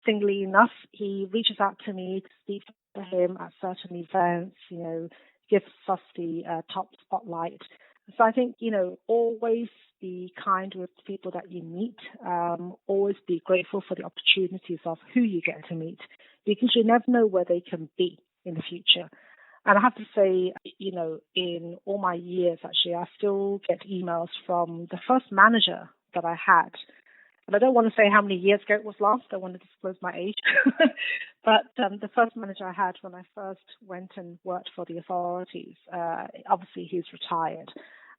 interestingly enough, he reaches out to me to speak to him at certain events, gives us the top spotlight. So I think, always be kind with people that you meet. Always be grateful for the opportunities of who you get to meet, because you never know where they can be in the future. And I have to say, in all my years, actually, I still get emails from the first manager that I had. And I don't want to say how many years ago it was last. I don't want to disclose my age. But the first manager I had when I first went and worked for the authorities, obviously he's retired.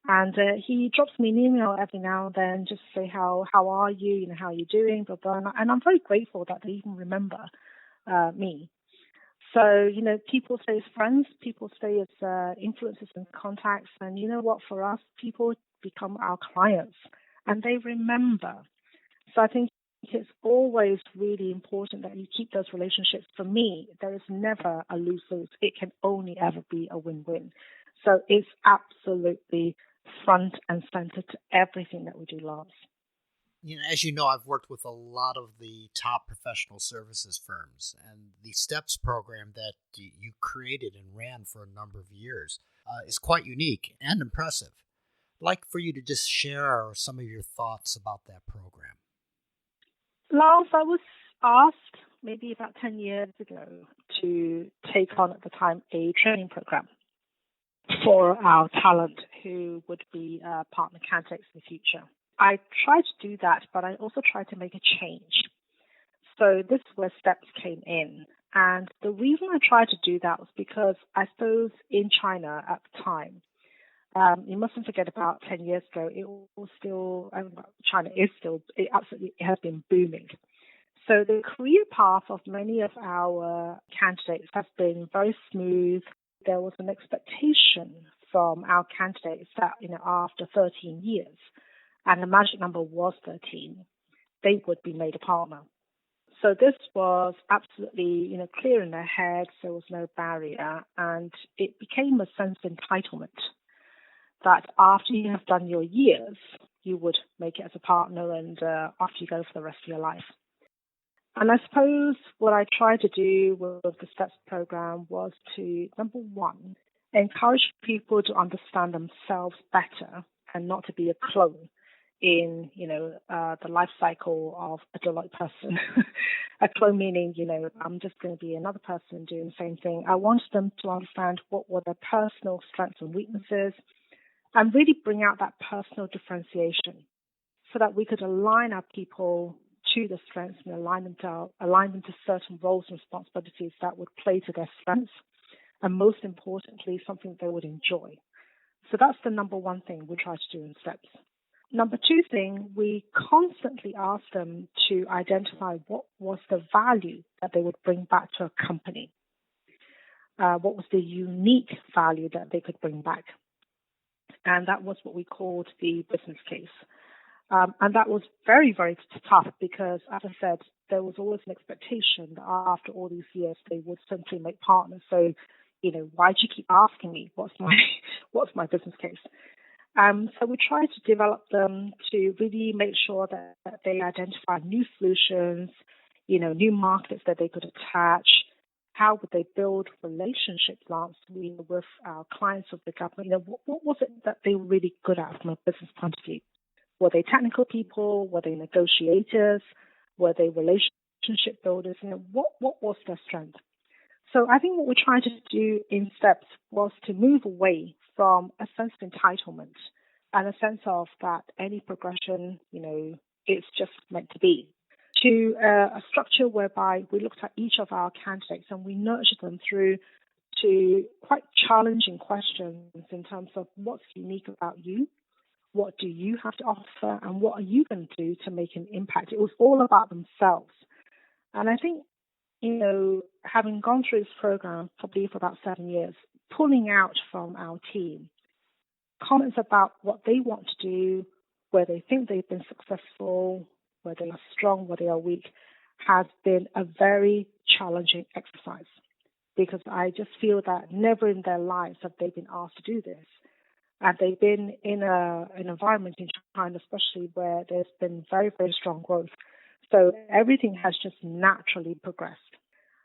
And he drops me an email every now and then just to say, how are you? How are you doing? Blah, blah. And I'm very grateful that they even remember me. So, people stay as friends, people stay as influencers and contacts. And you know what? For us, people become our clients and they remember. So I think it's always really important that you keep those relationships. For me, there is never a lose-lose. It can only ever be a win-win. So it's absolutely front and center to everything that we do, Lars. As you know, I've worked with a lot of the top professional services firms, and the STEPS program that you created and ran for a number of years is quite unique and impressive. I'd like for you to just share some of your thoughts about that program. Lars, I was asked maybe about 10 years ago to take on at the time a training program for our talent who would be partner candidates in the future. I tried to do that, but I also tried to make a change. So this is where STEPS came in. And the reason I tried to do that was because I suppose in China at the time, you mustn't forget about 10 years ago, it was still, China is still, it absolutely has been booming. So the career path of many of our candidates has been very smooth. There was an expectation from our candidates that, after 13 years, and the magic number was 13, they would be made a partner. So this was absolutely, clear in their heads. There was no barrier, and it became a sense of entitlement that after you have done your years, you would make it as a partner and after you go for the rest of your life. And I suppose what I tried to do with the STEPS program was to, number one, encourage people to understand themselves better and not to be a clone in, the life cycle of a Deloitte person. A clone meaning, I'm just going to be another person doing the same thing. I wanted them to understand what were their personal strengths and weaknesses and really bring out that personal differentiation so that we could align our people to the strengths and align them to certain roles and responsibilities that would play to their strengths, and most importantly, something they would enjoy. So that's the number one thing we try to do in STEPS. Number two thing, we constantly ask them to identify what was the value that they would bring back to a company. What was the unique value that they could bring back? And that was what we called the business case. And that was very, very tough because, as I said, there was always an expectation that after all these years, they would simply make partners. So, why do you keep asking me what's my business case? So we try to develop them to really make sure that they identify new solutions, new markets that they could attach. How would they build relationships, Lance, with our clients of the government? What was it that they were really good at from a business point of view? Were they technical people? Were they negotiators? Were they relationship builders? What was their strength? So I think what we tried to do in STEPS was to move away from a sense of entitlement and a sense of that any progression, it's just meant to be, to a structure whereby we looked at each of our candidates and we nurtured them through to quite challenging questions in terms of what's unique about you, what do you have to offer, and what are you going to do to make an impact. It was all about themselves. And I think, having gone through this program probably for about 7 years, pulling out from our team comments about what they want to do, where they think they've been successful, where they are strong, where they are weak, has been a very challenging exercise, because I just feel that never in their lives have they been asked to do this. And they've been in an environment in China, especially where there's been very, very strong growth. So everything has just naturally progressed.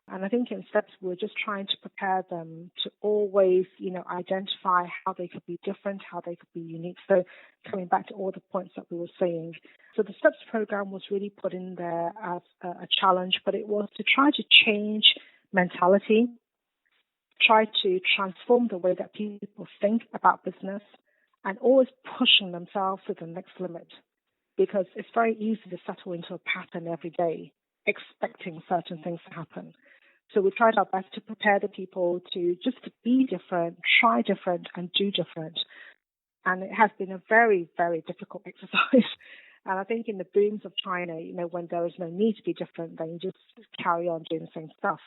And I think in steps, we're just trying to prepare them to always, identify how they could be different, how they could be unique. So coming back to all the points that we were saying. So the steps program was really put in there as a challenge, but it was to try to change mentality, try to transform the way that people think about business, and always pushing themselves to the next limit. Because it's very easy to settle into a pattern every day, expecting certain things to happen. So we tried our best to prepare the people to just be different, try different, and do different. And it has been a very, very difficult exercise. And I think in the booms of China, when there is no need to be different, then you just carry on doing the same stuff.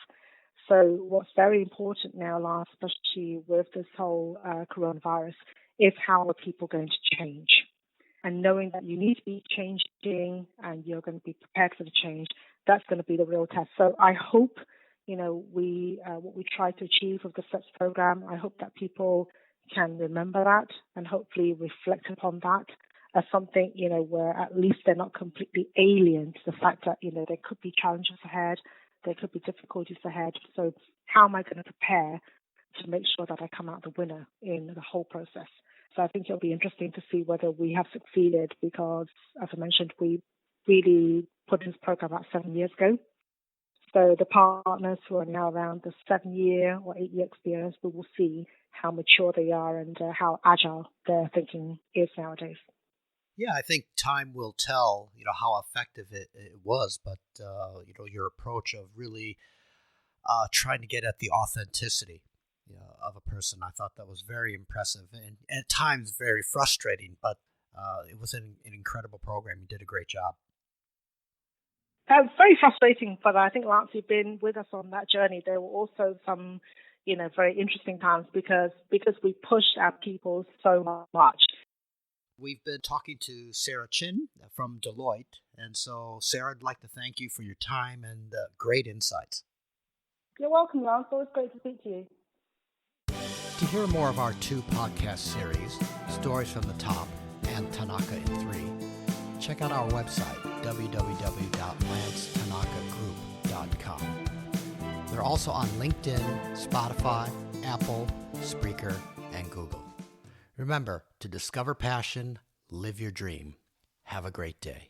So what's very important now, especially with this whole coronavirus, is how are people going to change? And knowing that you need to be changing and you're going to be prepared for the change, that's going to be the real test. So I hope, what we try to achieve with the STEPS program, I hope that people can remember that and hopefully reflect upon that as something, where at least they're not completely alien to the fact that, there could be challenges ahead, there could be difficulties ahead. So how am I going to prepare to make sure that I come out the winner in the whole process? So I think it'll be interesting to see whether we have succeeded because, as I mentioned, we really put this program about 7 years ago. So the partners who are now around the 7-year or 8-year experience, we will see how mature they are and how agile their thinking is nowadays. Yeah, I think time will tell, how effective it was, but, your approach of really trying to get at the authenticity of a person, I thought that was very impressive and at times very frustrating, but it was an incredible program. You did a great job. Very frustrating, but I think once you've been with us on that journey, there were also some, very interesting times because we pushed our people so much. We've been talking to Sarah Chin from Deloitte, and so Sarah, I'd like to thank you for your time and great insights. You're welcome, Lance. Always great to speak to you. To hear more of our 2 podcast series, Stories from the Top and Tanaka in 3, check out our website, www.lancetanakagroup.com. They're also on LinkedIn, Spotify, Apple, Spreaker, and Google. Remember to discover passion, live your dream. Have a great day.